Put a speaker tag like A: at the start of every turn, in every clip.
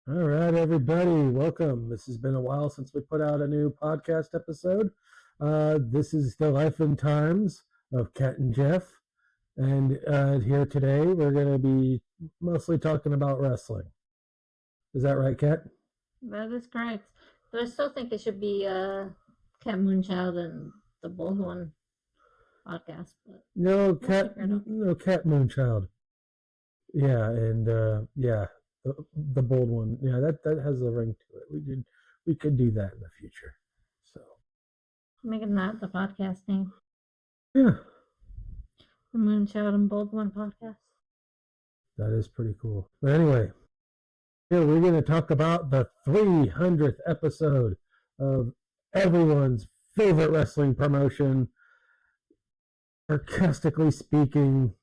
A: All right, everybody, welcome. This has been a while since we put out a new podcast episode. This is the life and times of Kat and Jeff. And here today, we're going to be mostly talking about wrestling. Is that right, Kat?
B: That is correct. But I still think it should be Cat Moonchild and the Bold One podcast. But
A: No,
B: we'll
A: Cat,
B: figure it out.
A: no, Cat Moonchild. Yeah, and yeah, the bold one. Yeah, that has a ring to it. We could do that in the future. So
B: Making that the podcast name.
A: yeah,
B: The Moonchild and Bold One podcast.
A: that is pretty cool. But anyway, here we're going to talk about the 300th episode of everyone's favorite wrestling promotion, sarcastically speaking,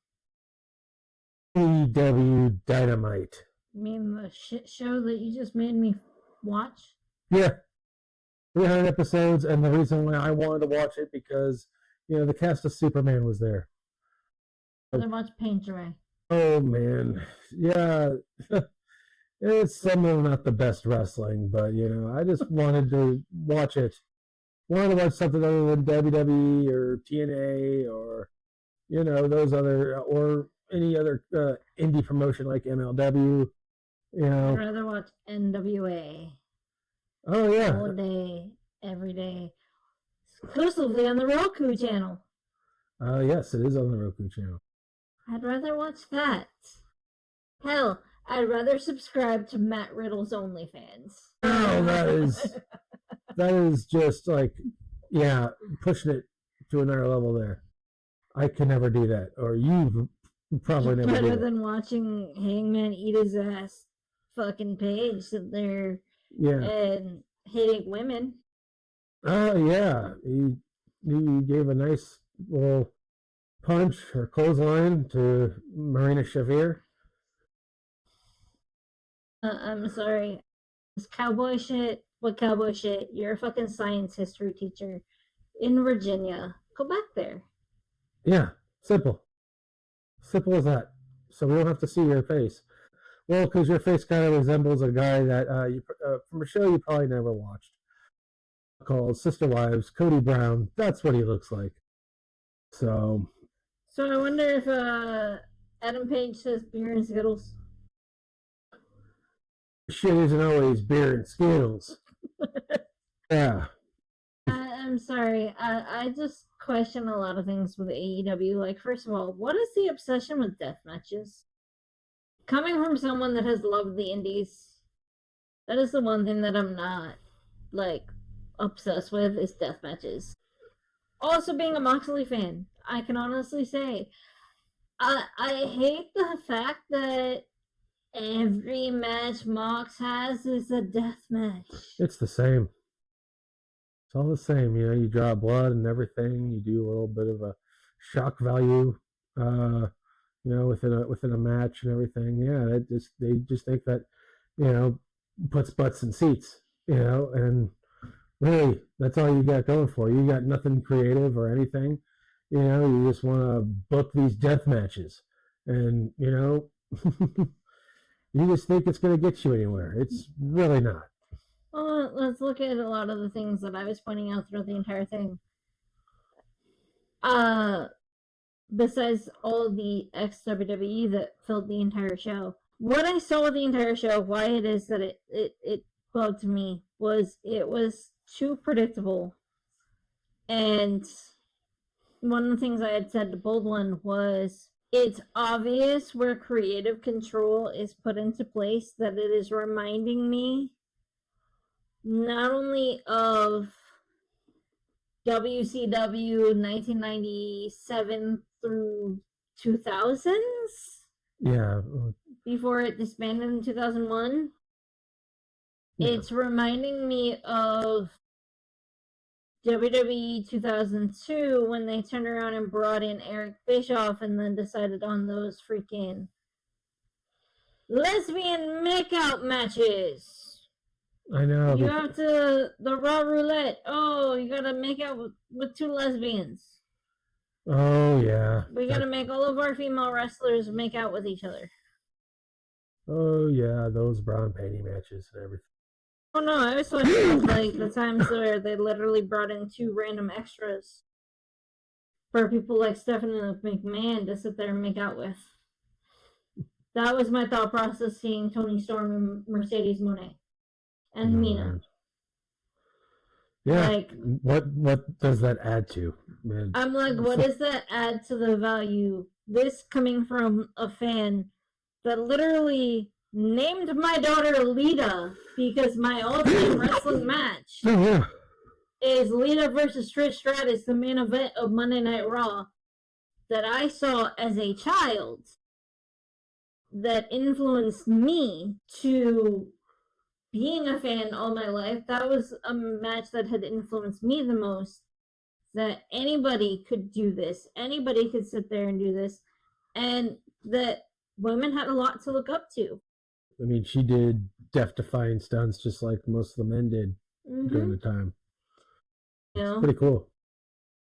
A: AEW Dynamite.
B: You mean the shit show that you just made me watch?
A: Yeah, 300 episodes, and the reason why I wanted to watch it because the cast of Superman was there.
B: Rather watch Paint Dry.
A: Oh man, yeah. It's some of not the best wrestling, but I just wanted to watch it. Wanted to watch something other than WWE or TNA or those other or any other indie promotion like MLW.
B: I'd rather watch NWA.
A: Oh yeah.
B: All day, every day. Exclusively on the Roku channel.
A: Yes, it is on the Roku channel.
B: I'd rather watch that. Hell, I'd rather subscribe to Matt Riddle's OnlyFans.
A: Oh, that is just like, yeah, pushing it to another level there. I can never do that, or you probably never do
B: Better
A: that.
B: than watching Hangman eat his ass fucking Paige there and hitting women.
A: Oh, yeah. He gave a nice little punch or clothesline to Marina Shafir.
B: I'm sorry. It's cowboy shit. What cowboy shit? You're a fucking science history teacher in Virginia. Go back there.
A: Yeah, simple. Simple as that. So we don't have to see your face. Well, because your face kind of resembles a guy that from a show you probably never watched called Sister Wives, Cody Brown. That's what he looks like. So
B: I wonder if Adam Page says beer and Skittles.
A: Shit isn't always beer and Skittles. Yeah.
B: I'm sorry. I just question a lot of things with AEW. Like, first of all, what is the obsession with death matches? Coming from someone that has loved the indies, that is the one thing that I'm not, like, obsessed with is death matches. Also, being a Moxley fan, I can honestly say, I hate the fact that every match Mox has is a death match.
A: It's the same. It's all the same. You draw blood and everything. You do a little bit of a shock value, within a match and everything. Yeah, they just think that, puts butts in seats, and really that's all you got going for. You got nothing creative or anything. You just want to book these death matches, and you just think it's going to get you anywhere. It's really not.
B: Well, let's look at a lot of the things that I was pointing out throughout the entire thing. Besides all the ex-WWE that filled the entire show, what I saw with the entire show, why it is that it bugged me, was it was too predictable. And one of the things I had said to Bold One was, it's obvious where creative control is put into place that it is reminding me not only of WCW 1997 through 2000s.
A: Yeah.
B: Before it disbanded in 2001. Yeah. It's reminding me of WWE 2002 when they turned around and brought in Eric Bischoff and then decided on those freaking lesbian makeout matches.
A: I know.
B: You have to, the Raw Roulette. Oh, you gotta make out with two lesbians.
A: Oh, yeah.
B: We gotta make all of our female wrestlers make out with each other.
A: Oh yeah, those brown panty matches and everything.
B: Oh no, I was talking about like the times where they literally brought in two random extras for people like Stephanie McMahon to sit there and make out with. That was my thought process seeing Tony Storm and Mercedes Monet and
A: No
B: Mina.
A: man. Yeah.
B: Like,
A: What does that add to? Man.
B: I'm like, what does that add to the value? This coming from a fan that literally named my daughter Lita because my all-time wrestling match
A: Oh yeah.
B: is Lita versus Trish Stratus, the main event of Monday Night Raw that I saw as a child that influenced me to being a fan all my life. That was a match that had influenced me the most. That anybody could do this, anybody could sit there and do this, and that women had a lot to look up to.
A: I mean, she did death-defying stunts just like most of the men did during
B: Mm-hmm.
A: the time.
B: You
A: It's
B: know,
A: pretty cool.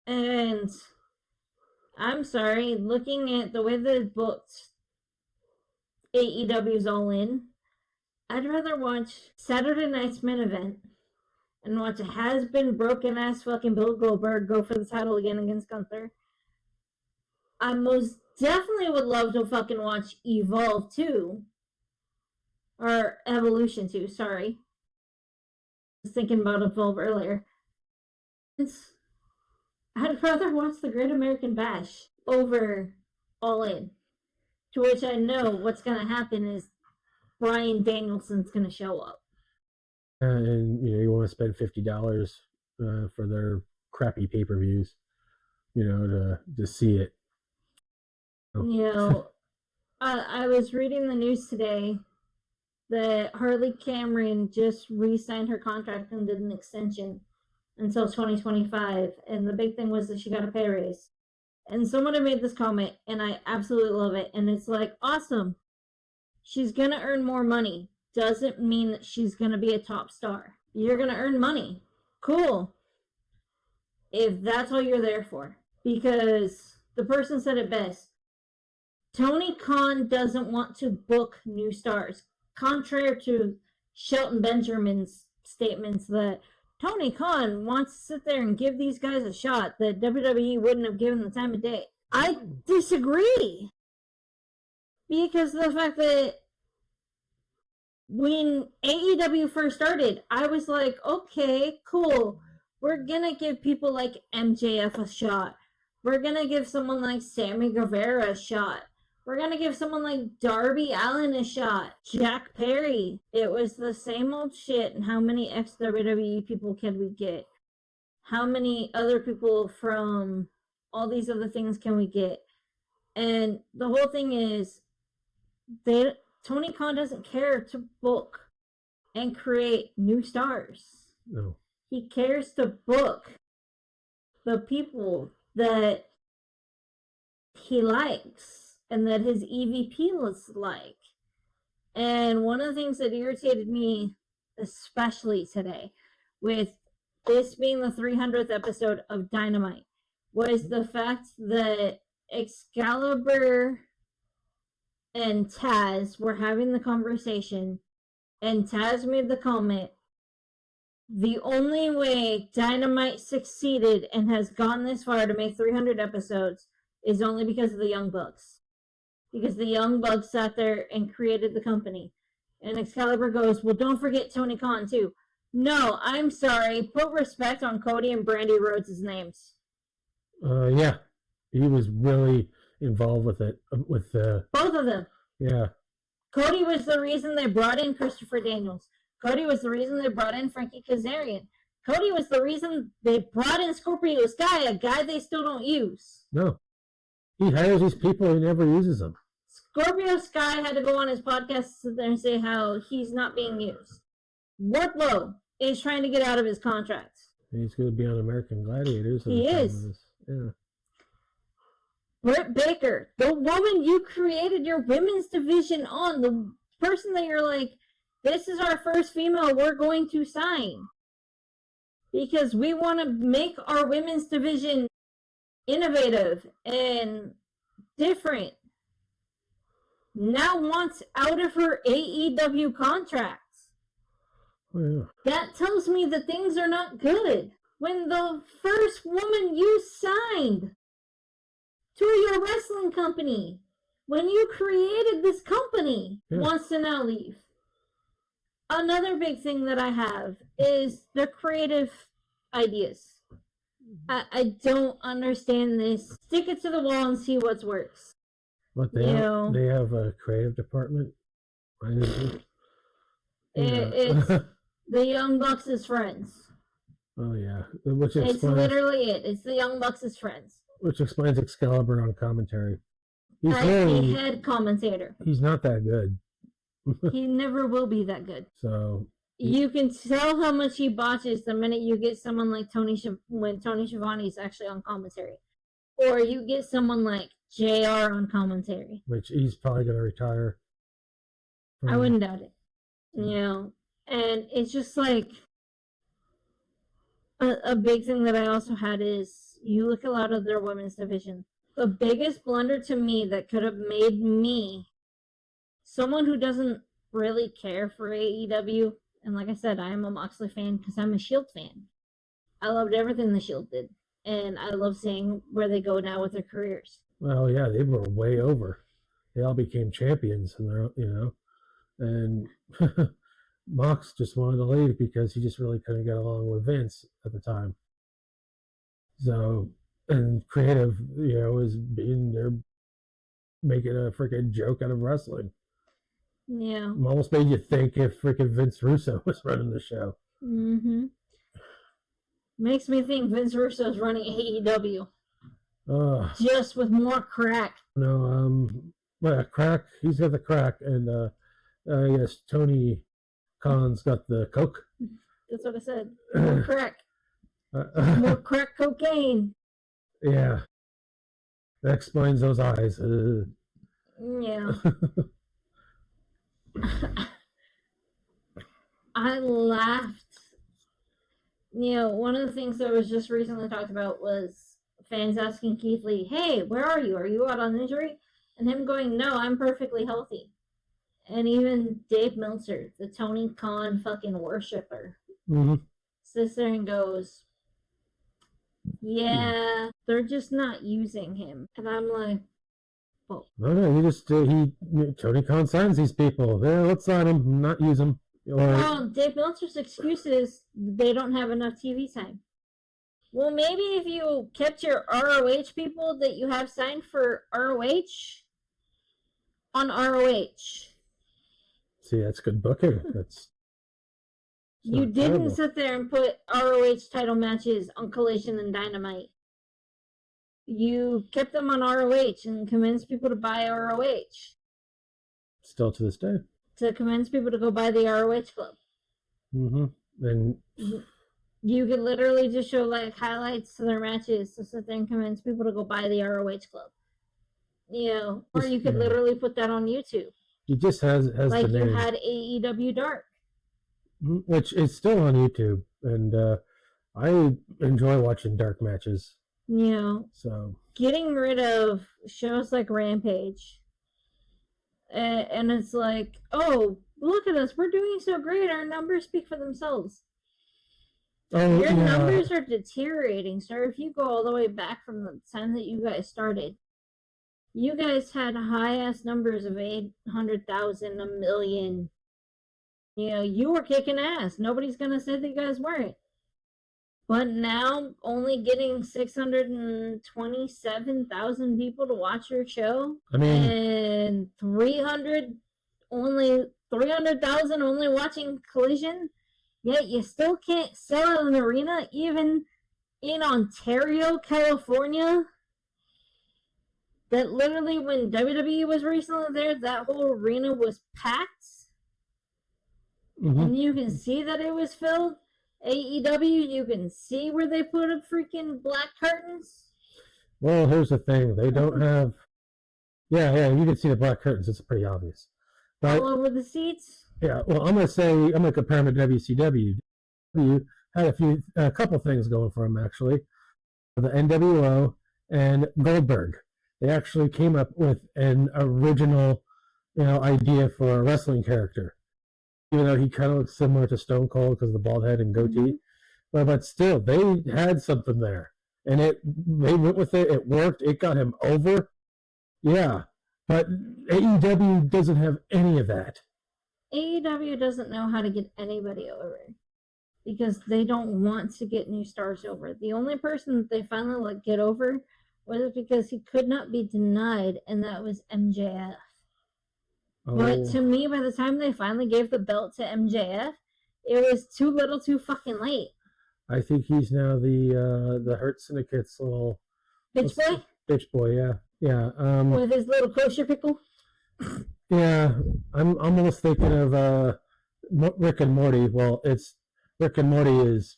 B: and I'm sorry, looking at the way that it's booked, AEW's All In, I'd rather watch Saturday night's main event and watch a has been broken ass fucking Bill Goldberg go for the title again against Gunther. I most definitely would love to fucking watch Evolve 2. Or Evolution 2, sorry. I was thinking about Evolve earlier. I'd rather watch the Great American Bash over All In. To which I know what's going to happen is Bryan Danielson's going to show up.
A: And you want to spend $50 for their crappy pay-per-views, to see it.
B: You know, I was reading the news today that Harley Cameron just re-signed her contract and did an extension until 2025, and the big thing was that she got a pay raise. And someone had made this comment, and I absolutely love it. And it's like, awesome. She's gonna earn more money. Doesn't mean that she's gonna be a top star. You're gonna earn money. Cool. If that's all you're there for. Because the person said it best. Tony Khan doesn't want to book new stars. Contrary to Shelton Benjamin's statements that Tony Khan wants to sit there and give these guys a shot that WWE wouldn't have given the time of day. I disagree. Because of the fact that when AEW first started, I was like, okay, cool. We're gonna give people like MJF a shot. We're gonna give someone like Sammy Guevara a shot. We're gonna give someone like Darby Allin a shot. Jack Perry. It was the same old shit. And how many ex WWE people can we get? How many other people from all these other things can we get? And the whole thing is, Tony Khan doesn't care to book and create new stars.
A: No.
B: He cares to book the people that he likes and that his EVP looks like. And one of the things that irritated me, especially today, with this being the 300th episode of Dynamite, was the fact that Excalibur and Taz were having the conversation, and Taz made the comment, the only way Dynamite succeeded and has gone this far to make 300 episodes is only because of the Young Bucks. Because the Young Bucks sat there and created the company. And Excalibur goes, well, don't forget Tony Khan, too. No, I'm sorry. Put respect on Cody and Brandy Rhodes' names.
A: Yeah, he was really involved with it.
B: Both of them.
A: Yeah.
B: Cody was the reason they brought in Christopher Daniels. Cody was the reason they brought in Frankie Kazarian. Cody was the reason they brought in Scorpio Sky, a guy they still don't use.
A: No, he hires these people, he never uses them.
B: Scorpio Sky had to go on his podcast to sit there and say how he's not being used. Wardlow is trying to get out of his contract.
A: He's going to be on American Gladiators.
B: He is.
A: Yeah.
B: Britt Baker, the woman you created your women's division on, the person that you're like, this is our first female we're going to sign. Because we want to make our women's division innovative and different. now wants out of her AEW contracts.
A: Oh, yeah.
B: That tells me that things are not good. When the first woman you signed to your wrestling company, when you created this company, wants to now leave. Another big thing that I have is the creative ideas. I don't understand this. Stick it to the wall and see what works.
A: But they have a creative department.
B: It's the Young Bucks' friends.
A: Oh yeah,
B: it's literally it. It's the Young Bucks' friends.
A: Which explains Excalibur on commentary.
B: He's the head commentator.
A: He's not that good.
B: He never will be that good.
A: So
B: you can tell how much he botches the minute you get someone like when Tony Schiavone's actually on commentary, or you get someone like JR on commentary,
A: which he's probably going to retire.
B: I wouldn't doubt it. And it's just like a big thing that I also had is you look at a lot of their women's division. The biggest blunder to me that could have made me someone who doesn't really care for AEW, and like I said, I am a Moxley fan because I'm a Shield fan. I loved everything the Shield did, and I love seeing where they go now with their careers.
A: Well, yeah, they were way over. They all became champions, and they're and Mox just wanted to leave because he just really couldn't get along with Vince at the time. So, and creative, is being there making a freaking joke out of wrestling.
B: Yeah.
A: Almost made you think if freaking Vince Russo was running the show.
B: Mm-hmm. Makes me think Vince Russo's running AEW. Just with more crack.
A: No, crack. He's got the crack, and yes, Tony Khan's got the coke.
B: That's what I said. More crack. More crack cocaine.
A: Yeah. That explains those eyes.
B: Yeah. I laughed. One of the things that was just recently talked about was fans asking Keith Lee, hey, where are you? Are you out on injury? And him going, no, I'm perfectly healthy. And even Dave Meltzer, the Tony Khan fucking worshiper, sits there and goes, yeah, they're just not using him. And I'm like,
A: oh. No, Tony Khan signs these people. Yeah, let's sign them, not use them.
B: Well, Dave Meltzer's excuse is they don't have enough TV time. Well, maybe if you kept your ROH people that you have signed for ROH on ROH.
A: See, that's good booking.
B: You didn't sit there and put ROH title matches on Collision and Dynamite. You kept them on ROH and convinced people to buy ROH.
A: Still to this day.
B: To convince people to go buy the ROH club.
A: And
B: you could literally just show like highlights to their matches to sit there and convince people to go buy the ROH club. Or you could literally put that on YouTube.
A: He just has
B: like
A: the name.
B: You had AEW Dark,
A: which is still on YouTube, and I enjoy watching dark matches. So
B: getting rid of shows like Rampage, and it's like, oh, look at us, we're doing so great. Our numbers speak for themselves. Your numbers are deteriorating, sir. If you go all the way back from the time that you guys started, you guys had high-ass numbers of 800,000, 1 million. You were kicking ass. Nobody's going to say that you guys weren't. But now, only getting 627,000 people to watch your show, and 300,000 only watching Collision, yet you still can't sell an arena, even in Ontario, California. That literally, when WWE was recently there, that whole arena was packed. And you can see that it was filled. AEW, you can see where they put up freaking black curtains.
A: Well, here's the thing. They don't have... Yeah, you can see the black curtains. It's pretty obvious.
B: But, all over the seats?
A: Yeah, well, I'm going to compare them to WCW. You had a couple things going for them, actually. The NWO and Goldberg. They actually came up with an original idea for a wrestling character. Even though he kind of looks similar to Stone Cold because of the bald head and goatee, but still, they had something there, and they went with it. It worked. It got him over. Yeah, but AEW doesn't have any of that.
B: AEW doesn't know how to get anybody over because they don't want to get new stars over. The only person that they finally get over was because he could not be denied, and that was MJF. But to me, by the time they finally gave the belt to MJF, it was too little, too fucking late.
A: I think he's now the Hurt Syndicate's little
B: bitch boy.
A: Bitch boy, yeah.
B: With his little kosher pickle.
A: Yeah, I'm almost thinking of Rick and Morty. Well, it's Rick and Morty is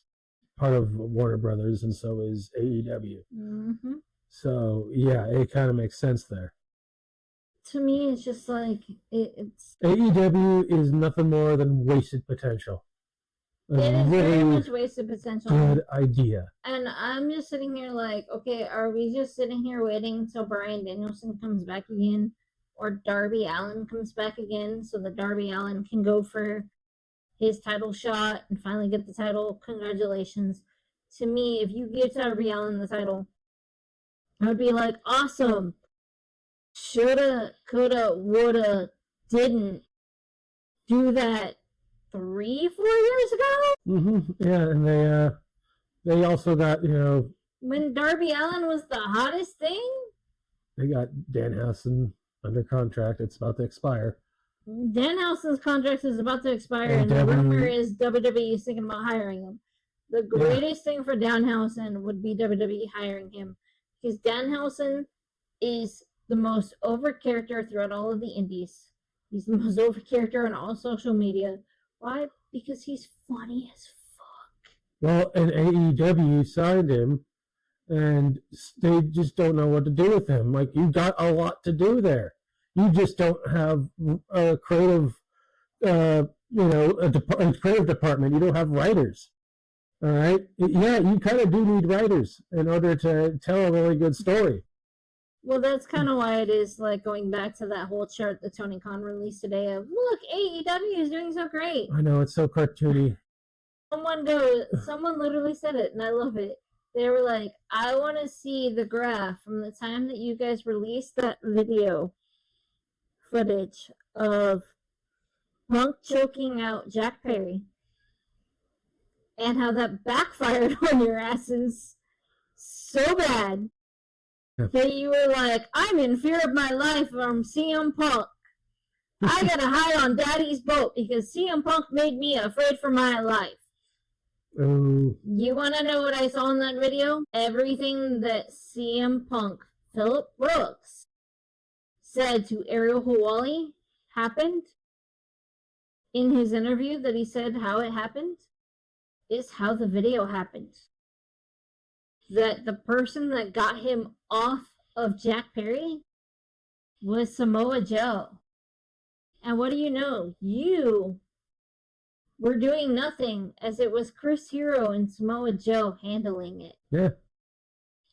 A: part of Warner Brothers, and so is AEW.
B: Mm-hmm.
A: So yeah, it kind of makes sense there.
B: To me, it's just like it's
A: AEW is nothing more than wasted potential.
B: It is really very much wasted potential.
A: Good idea.
B: And I'm just sitting here like, okay, are we just sitting here waiting until Bryan Danielson comes back again, or Darby Allin comes back again, so that Darby Allin can go for his title shot and finally get the title? Congratulations. To me, if you give Darby Allin the title, I would be like, awesome. Shoulda, coulda, woulda, didn't do that 3-4 years ago.
A: Yeah, and they also got
B: when Darby Allin was the hottest thing.
A: They got Danhausen under contract. It's about to expire.
B: Danhausen's contract is about to expire, and the rumor is WWE is thinking about hiring him. The greatest thing for Danhausen would be WWE hiring him, because Danhausen is the most over character throughout all of the indies. He's the most over character on all social media. Why? Because he's funny as fuck.
A: Well, and AEW signed him, and they just don't know what to do with him. Like, you got a lot to do there. You just don't have a creative, a creative department. You don't have writers. All right? Yeah, you kind of do need writers in order to tell a really good story.
B: Well, that's kind of why it is like going back to that whole chart that Tony Khan released today of, look, AEW is doing so great.
A: I know, it's so cartoony.
B: Someone literally said it, and I love it. They were like, I want to see the graph from the time that you guys released that video footage of Punk choking out Jack Perry and how that backfired on your asses so bad that you were like, I'm in fear of my life from CM Punk. I gotta hide on Daddy's boat because CM Punk made me afraid for my life. You wanna know what I saw in that video? Everything that CM Punk, Phillip Brooks, said to Ariel Hawali happened in his interview that he said how it happened is how the video happened. That the person that got him off of Jack Perry was Samoa Joe. And what do you know? You were doing nothing as it was Chris Hero and Samoa Joe handling it.
A: Yeah.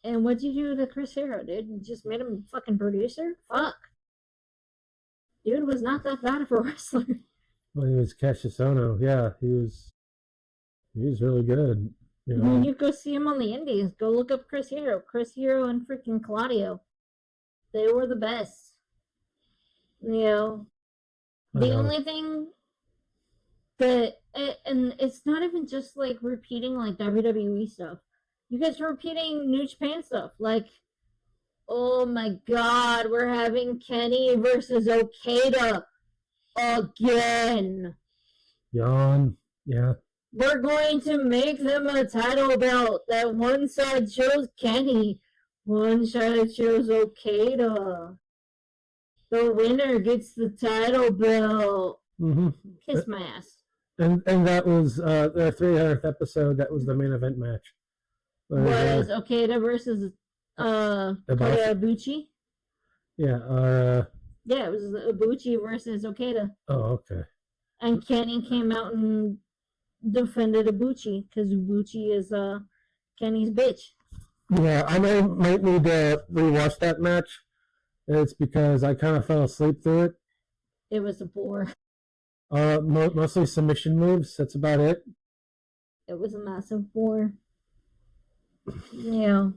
B: And what'd you do to Chris Hero, dude? You just made him a fucking producer? Fuck. Dude was not that bad of a wrestler.
A: Well, he was Cassius Ohno. Yeah, he was really good.
B: When you go see him on the indies, go look up Chris Hero. Chris Hero and freaking Claudio. They were the best. The only thing that, and it's not even just like repeating like WWE stuff. You guys are repeating New Japan stuff. Like, oh my god, we're having Kenny versus Okada again.
A: Yawn. Yeah.
B: We're going to make them a title belt that one side shows Kenny, one side shows Okada. The winner gets the title belt. Kiss my ass.
A: And that was their 300th episode. That was the main event match.
B: Was Okada versus Ibushi?
A: Yeah.
B: Yeah, it was Ibushi versus Okada.
A: Oh, okay.
B: And Kenny came out and defended Ibushi because Ibushi is Kenny's bitch.
A: Yeah, I might need to rewatch that match. It's because I kind of fell asleep through it.
B: It was a bore.
A: Mostly submission moves. That's about it.
B: It was a massive bore. Yeah.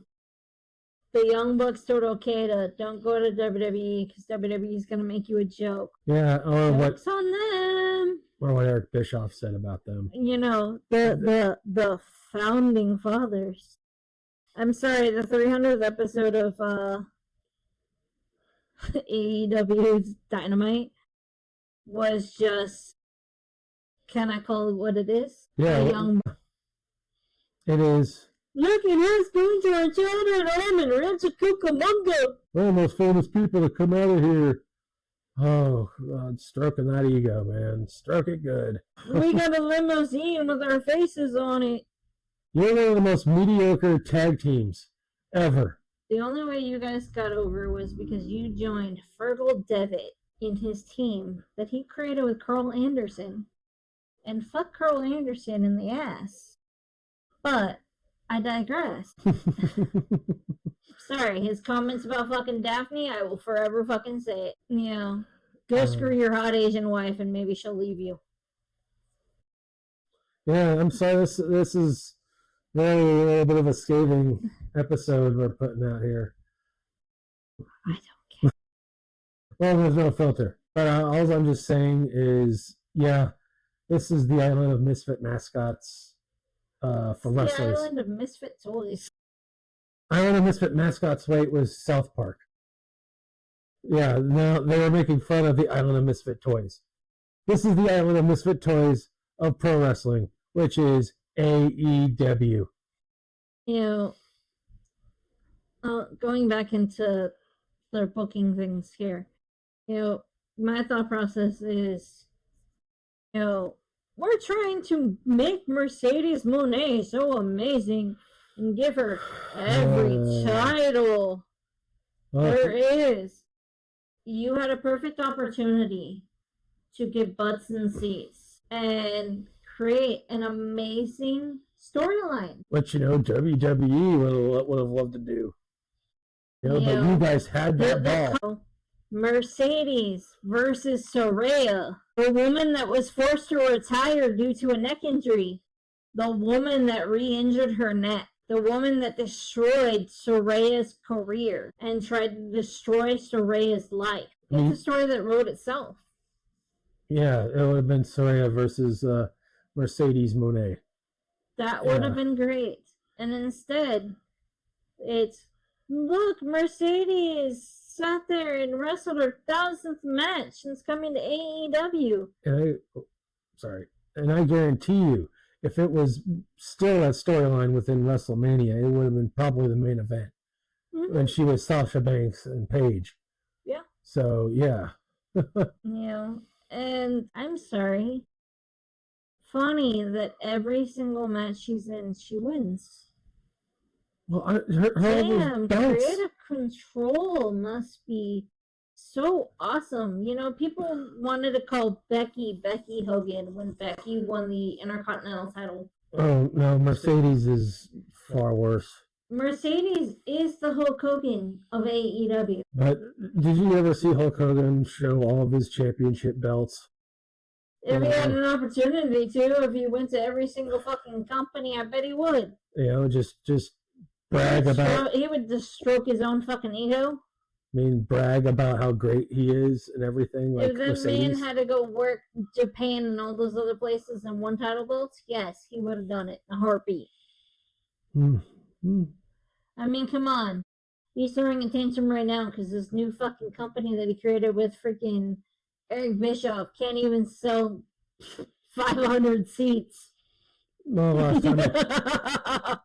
B: The Young Bucks told Okada, don't go to WWE because WWE is going to make you a joke.
A: Yeah, or
B: Joke's on them.
A: Or what Eric Bischoff said about them.
B: You know, the founding fathers. I'm sorry, the 300th episode of AEW's Dynamite was just, can I call it what it is?
A: Yeah, it is.
B: Look at us going to our children home in Rancho Cucamonga.
A: We're the most famous people to come out of here. Oh, God, stroking that ego, man. Stroke it good.
B: We got a limousine with our faces on it.
A: You're one of the most mediocre tag teams ever.
B: The only way you guys got over was because you joined Fergal Devitt in his team that he created with Carl Anderson. And fuck Carl Anderson in the ass. But I digress. Sorry, his comments about fucking Daphne, I will forever fucking say it. You know, go screw your hot Asian wife and maybe she'll leave you.
A: Yeah, I'm sorry. This is really a little bit of a scathing episode we're putting out here.
B: I don't care.
A: Well, there's no filter. But all I'm just saying is, yeah, this is the Island of Misfit Mascots for wrestlers.
B: The Island of Misfit Toys.
A: Island of Misfit Mascots, wait, was South Park. Yeah, no, they were making fun of the Island of Misfit Toys. This is the Island of Misfit Toys of pro wrestling, which is AEW.
B: You know, going back into their booking things here, you know, my thought process is, you know, we're trying to make Mercedes Moné so amazing and give her every title there is. You had a perfect opportunity to get butts and seats and create an amazing storyline.
A: Which, you know, WWE would have loved to do. You know, but you guys had that ball.
B: Mercedes versus Saraya. The woman that was forced to retire due to a neck injury. The woman that re-injured her neck. The woman that destroyed Saraya's career and tried to destroy Saraya's life. It's a story that wrote itself. Yeah,
A: it would have been Saraya versus Mercedes Moné.
B: That would have been great. And instead, it's, look, Mercedes sat there and wrestled her 1000th match since coming to AEW.
A: And I guarantee you, if it was still that storyline within WrestleMania, it would have been probably the main event. Mm-hmm. When she was Sasha Banks and Paige.
B: Yeah.
A: So, yeah.
B: And I'm sorry. Funny that every single match she's in, she wins.
A: Well, her
B: creative control must be so awesome. You know, people wanted to call Becky Hogan when Becky won the Intercontinental title.
A: Oh, no, Mercedes is far worse.
B: Mercedes is the Hulk Hogan of AEW.
A: But did you ever see Hulk Hogan show all of his championship belts?
B: If he had an opportunity to, if he went to every single fucking company, I bet he would.
A: You know, just brag about...
B: He would just stroke his own fucking ego.
A: I mean, brag about how great he is and everything. Like
B: if that man had to go work Japan and all those other places and won title belts, yes, he would have done it in a heartbeat. I mean, come on. He's throwing a tantrum right now because this new fucking company that he created with freaking Eric Bischoff can't even sell 500 seats.
A: Well,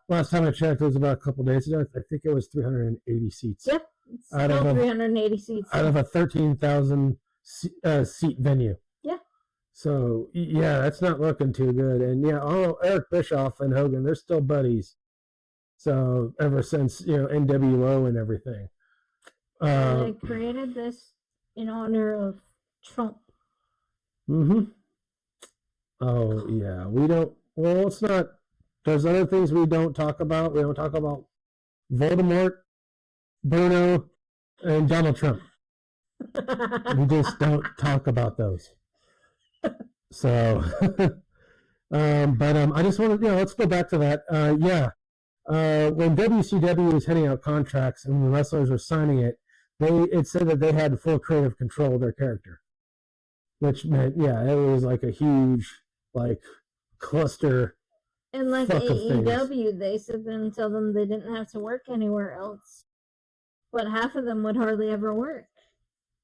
A: last time I checked, it was about a couple days ago. I think it was 380 seats.
B: Yep, it's still 380 seats.
A: Out of a 13,000 seat venue.
B: Yeah.
A: So, yeah, that's not looking too good. And, yeah, Eric Bischoff and Hogan, they're still buddies. So, ever since, you know, NWO and everything.
B: They created this in honor of Trump.
A: Mm-hmm. Oh, yeah. Well, it's not. There's other things we don't talk about. We don't talk about Voldemort, Bruno, and Donald Trump. We just don't talk about those. So, I just want to, let's go back to that. When WCW was handing out contracts and the wrestlers were signing it said that they had full creative control of their character, which meant, it was like a huge, like, cluster
B: And like
A: fuck of things.
B: AEW, they said and tell them they didn't have to work anywhere else, but half of them would hardly ever work.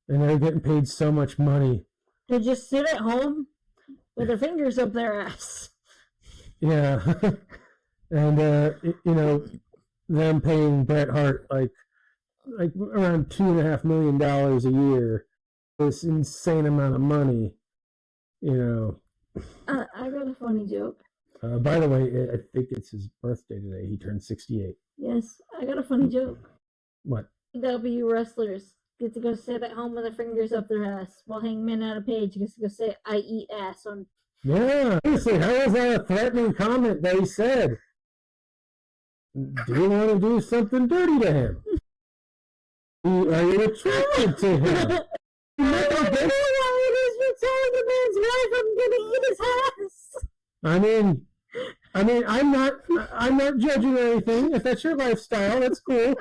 A: And they're getting paid so much money
B: to just sit at home with their fingers up their ass.
A: Yeah, and them paying Bret Hart like around $2.5 million a year, this insane amount of money,
B: I got a funny joke.
A: By the way, I think it's his birthday today. He turned 68.
B: Yes, I got a funny joke.
A: What?
B: W wrestlers get to go sit at home with their fingers up their ass, while Hangman Adam Page gets to go say, "I eat ass" on.
A: Yeah, seriously, how is that a threatening comment that he said? Do you want to do something dirty to him? Are you attracted to him?
B: I don't know why it is you're telling the man's wife I'm gonna eat his ass.
A: I'm not judging or anything. If that's your lifestyle, that's cool.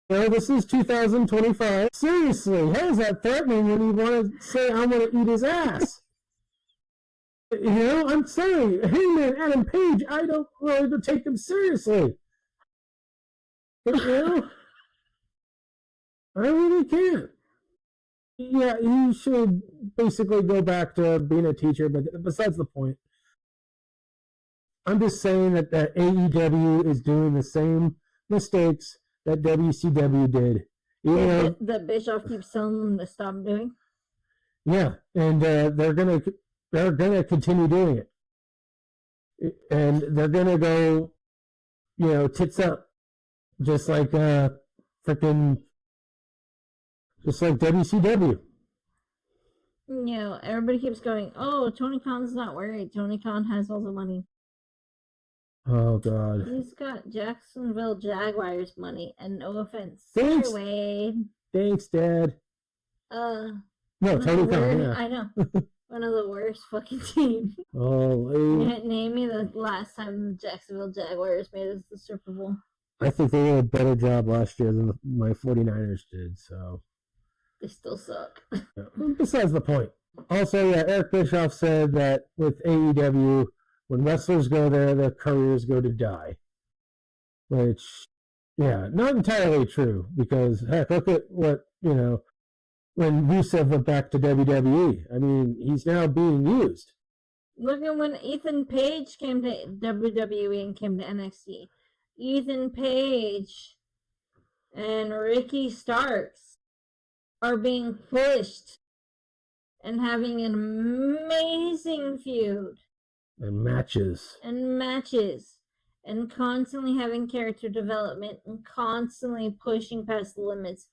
A: This is 2025. Seriously, how is that threatening when you want to say I'm going to eat his ass? I'm sorry. Hangman Adam Page, I don't really take him seriously. I really can't. Yeah, he should basically go back to being a teacher, but besides the point. I'm just saying that AEW is doing the same mistakes that WCW did.
B: That Bischoff keeps telling them to stop doing.
A: Yeah, and they're gonna continue doing it, and they're gonna go, tits up, just like just like WCW.
B: Everybody keeps going, "Oh, Tony Khan's not worried. Tony Khan has all the money."
A: Oh God.
B: He's got Jacksonville Jaguars money, and no offense,
A: Thanks,
B: Wade.
A: Thanks, Dad.
B: No,
A: Tony Khan. Yeah.
B: I know. One of the worst fucking teams.
A: Oh,
B: name me the last time the Jacksonville Jaguars made it to the Super Bowl.
A: I think they did a better job last year than my 49ers did, so.
B: They still suck.
A: Besides the point. Also, Eric Bischoff said that with AEW, when wrestlers go there, their careers go to die. Which, not entirely true, because, heck, look at what, when Rusev went back to WWE. I mean, he's now being used.
B: Look at when Ethan Page came to WWE and came to NXT. Ethan Page and Ricky Starks are being pushed and having an amazing feud.
A: And matches.
B: And constantly having character development and constantly pushing past the limits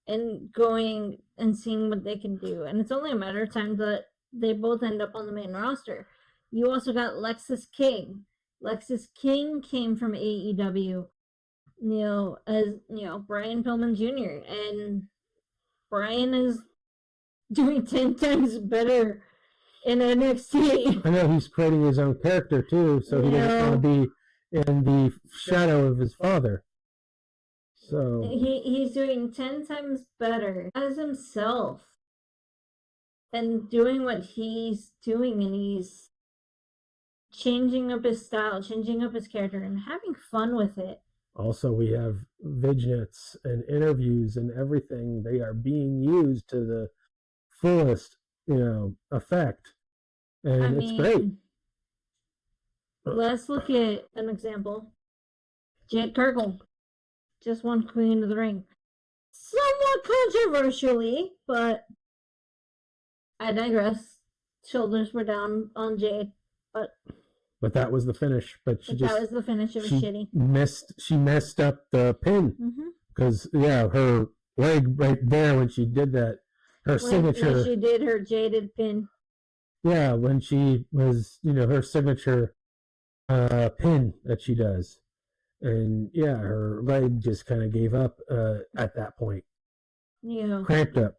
B: and going and seeing what they can do. And it's only a matter of time that they both end up on the main roster. You also got Lexis King. Lexis King came from AEW, as Brian Pillman Jr. And Brian is doing 10 times better in NXT.
A: I know he's creating his own character too, so he doesn't want to be in the shadow of his father. So
B: he's doing 10 times better as himself and doing what he's doing, and he's changing up his style, changing up his character, and having fun with it.
A: Also, we have vignettes and interviews and everything. They are being used to the fullest, effect. And it's great.
B: Let's look at an example. Jade Cargill just won Queen of the Ring. Somewhat controversially, but I digress. Shoulders were down on Jade, but
A: that was the finish. But
B: that was the finish. It was shitty.
A: She messed up the pin because her leg right there when she did that, her signature.
B: When she did her jaded pin.
A: Yeah, when she was, her signature pin that she does. And her leg just kind of gave up at that point.
B: Yeah.
A: Cramped up.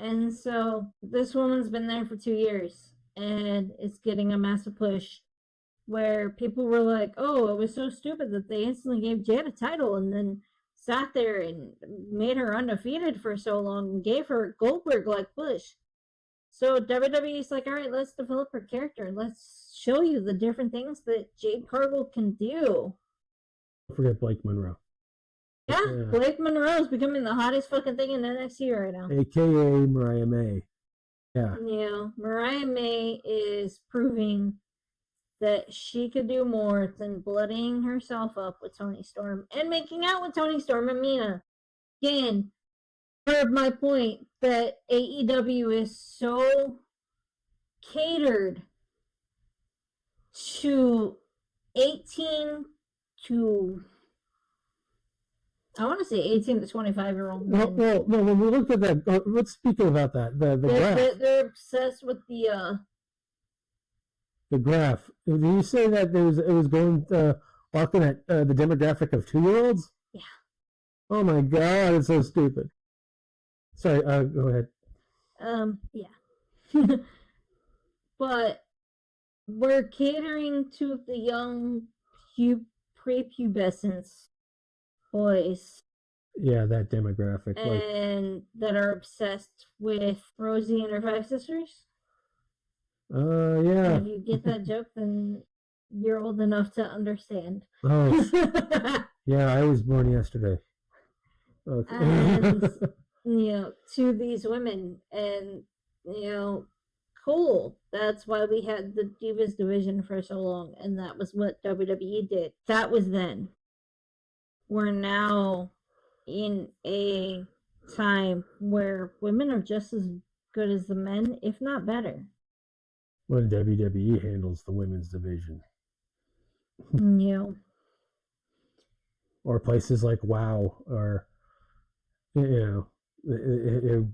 B: And so this woman's been there for 2 years and it's getting a massive push where people were like, oh, it was so stupid that they instantly gave Jade a title and then sat there and made her undefeated for so long and gave her Goldberg like push. So WWE's like, all right, let's develop her character. Let's show you the different things that Jade Cargill can do.
A: Don't forget Blake Monroe.
B: Yeah, Blake Monroe is becoming the hottest fucking thing in NXT right now.
A: AKA Mariah May. Yeah.
B: Mariah May is proving that she could do more than bloodying herself up with Toni Storm and making out with Toni Storm and Mina. Again, heard my point that AEW is so catered to 18 to I want to say 18 to 25-year-old men.
A: Well, when we looked at that, let's speak about that. The graph.
B: They're obsessed with the
A: graph. Did you say that it was going looking at the demographic of 2-year-olds?
B: Yeah.
A: Oh my god, it's so stupid. Sorry, go ahead.
B: Yeah. But we're catering to the young prepubescents boys.
A: Yeah, that demographic.
B: And that are obsessed with Rosie and her 5 sisters.
A: Yeah.
B: If you get that joke, then you're old enough to understand.
A: Oh. Yeah, I was born yesterday.
B: Okay. And, to these women, and, cool. That's why we had the Divas division for so long, and that was what WWE did. That was then. We're now in a time where women are just as good as the men, if not better.
A: When WWE handles the women's division. Or places like WoW, or,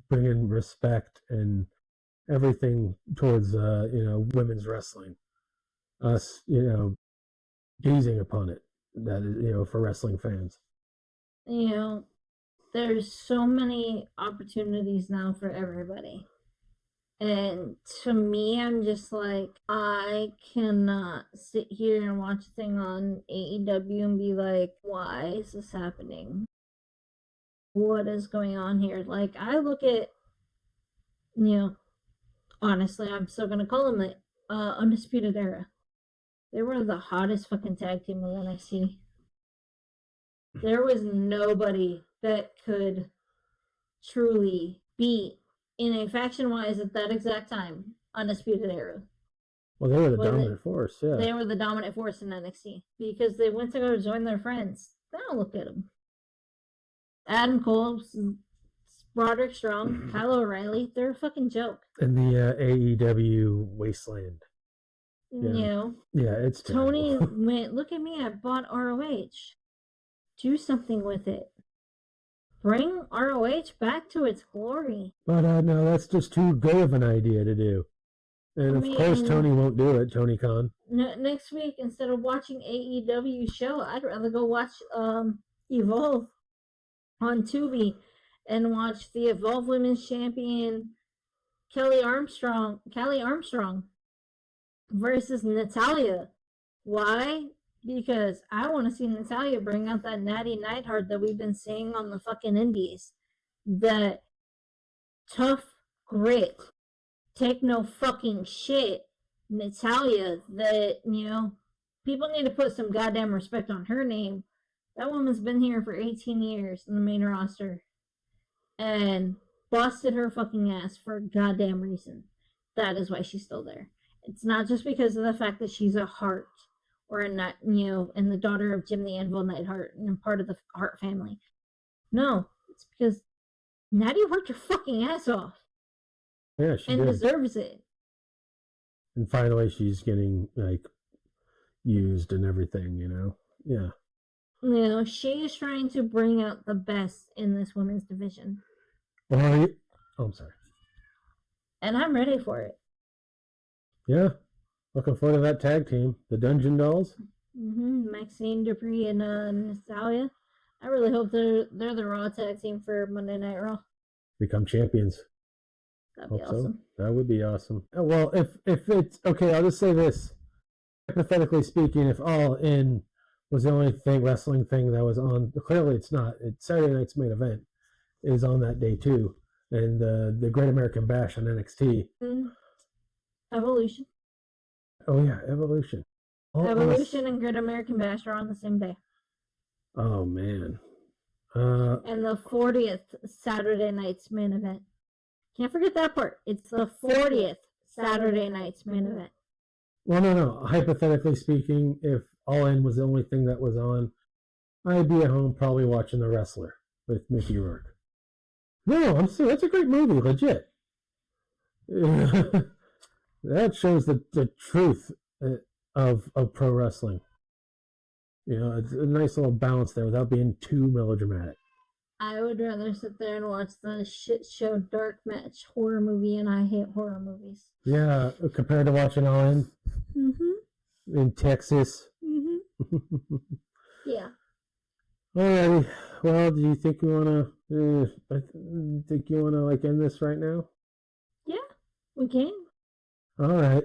A: bringing respect and everything towards, women's wrestling. Us, gazing upon it. That is, for wrestling fans.
B: There's so many opportunities now for everybody. And to me, I'm just like, I cannot sit here and watch a thing on AEW and be like, why is this happening? What is going on here? Like, I look at, honestly, I'm still going to call them the Undisputed Era. They were the hottest fucking tag team of NXT. There was nobody that could truly beat, in a faction-wise at that exact time, Undisputed Era.
A: Well, they were the dominant force, yeah.
B: They were the dominant force in NXT because they went to go join their friends. Now look at them. Adam Cole, Roderick Strong, Kyle O'Reilly, they're a fucking joke.
A: In the AEW wasteland.
B: Yeah,
A: it's
B: Tony went, look at me, I bought ROH. Do something with it. Bring ROH back to its glory.
A: But no, that's just too good of an idea to do. And of course Tony won't do it, Tony Khan.
B: Next week, instead of watching AEW show, I'd rather go watch Evolve on Tubi and watch the Evolve Women's Champion Kelly Armstrong versus Natalya. Why? Because I want to see Natalya bring out that Natty Neidhart that we've been seeing on the fucking indies. That tough grit, take no fucking shit Natalya that, people need to put some goddamn respect on her name. That woman's been here for 18 years in the main roster and busted her fucking ass for a goddamn reason. That is why she's still there. It's not just because of the fact that she's a Hart or and the daughter of Jim the Anvil Neidhart and part of the Hart family. No, it's because Natty worked her fucking ass off.
A: Yeah, she
B: and
A: did.
B: Deserves it.
A: And finally, she's getting used and everything. Yeah.
B: She is trying to bring out the best in this women's division.
A: Well, I'm sorry.
B: And I'm ready for it.
A: Yeah. Looking forward to that tag team, the Dungeon Dolls.
B: Maxine Dupree and Natalya. I really hope they're the Raw tag team for Monday Night Raw.
A: Become champions.
B: That'd be
A: Hope so.
B: awesome.
A: That would be awesome. Well, if it's okay, I'll just say this. Hypothetically speaking, if All In was the only wrestling thing that was on, clearly it's not. It's Saturday night's main event is on that day too, and the Great American Bash on NXT.
B: Evolution.
A: Oh yeah, Evolution.
B: Evolution and Great American Bash are on the same day.
A: Oh man.
B: And the 40th Saturday night's main event. Can't forget that part. It's the 40th Saturday night's main event.
A: Well, no. Hypothetically speaking, if All In was the only thing that was on, I'd be at home probably watching The Wrestler with Mickey Rourke. No, I'm serious. That's a great movie, legit. That shows the truth of pro wrestling. You know, it's a nice little balance there without being too melodramatic.
B: I would rather sit there and watch the shit show dark match horror movie, and I hate horror movies.
A: Yeah, compared to watching All In in Texas.
B: Yeah.
A: Alrighty. Well, do you think you wanna? Like end this right now?
B: Yeah, we can.
A: All right.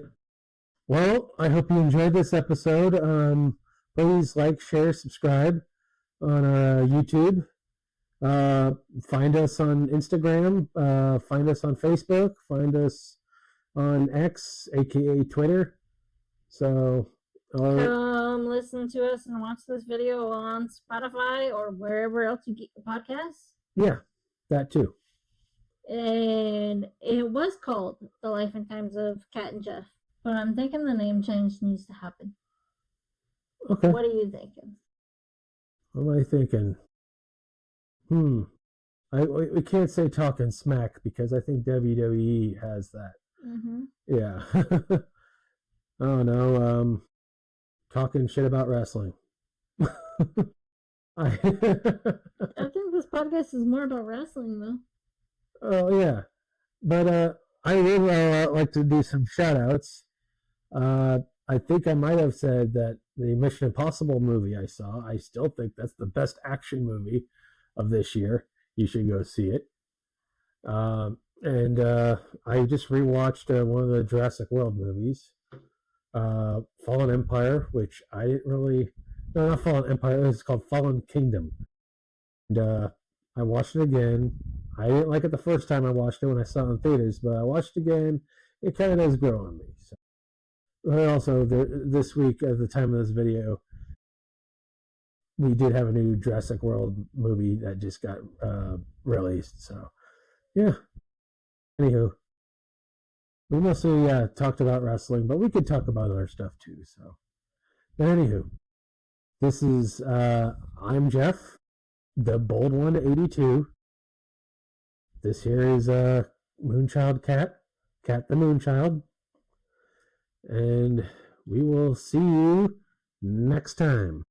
A: Well, I hope you enjoyed this episode. Please like, share, subscribe on our YouTube. Find us on Instagram. Find us on Facebook. Find us on X, aka Twitter. So,
B: come listen to us and watch this video on Spotify or wherever else you get your podcasts.
A: Yeah, that too.
B: And it was called The Life and Times of Kat and Jeff, but I'm thinking the name change needs to happen.
A: Okay.
B: What are you thinking?
A: What am I thinking? We can't say talking smack because I think WWE has that. Yeah. Oh no. Talking shit about wrestling.
B: I think this podcast is more about wrestling, though.
A: Oh yeah, but I would like to do some shout outs. I think I might have said that the Mission Impossible movie I saw, I still think that's the best action movie of this year. You should go see it. And I just rewatched one of the Jurassic World movies, Fallen Empire, which I didn't really. No, not Fallen Empire. It's called Fallen Kingdom. And I watched it again. I didn't like it the first time I watched it when I saw it in theaters, but I watched it again. It kind of does grow on me. So. But also, this week, at the time of this video, we did have a new Jurassic World movie that just got released. So, yeah. Anywho, we mostly talked about wrestling, but we could talk about other stuff too. So, but anywho, this is I'm Jeff, the Bold 182. This here is Moonchild Cat the Moonchild, and we will see you next time.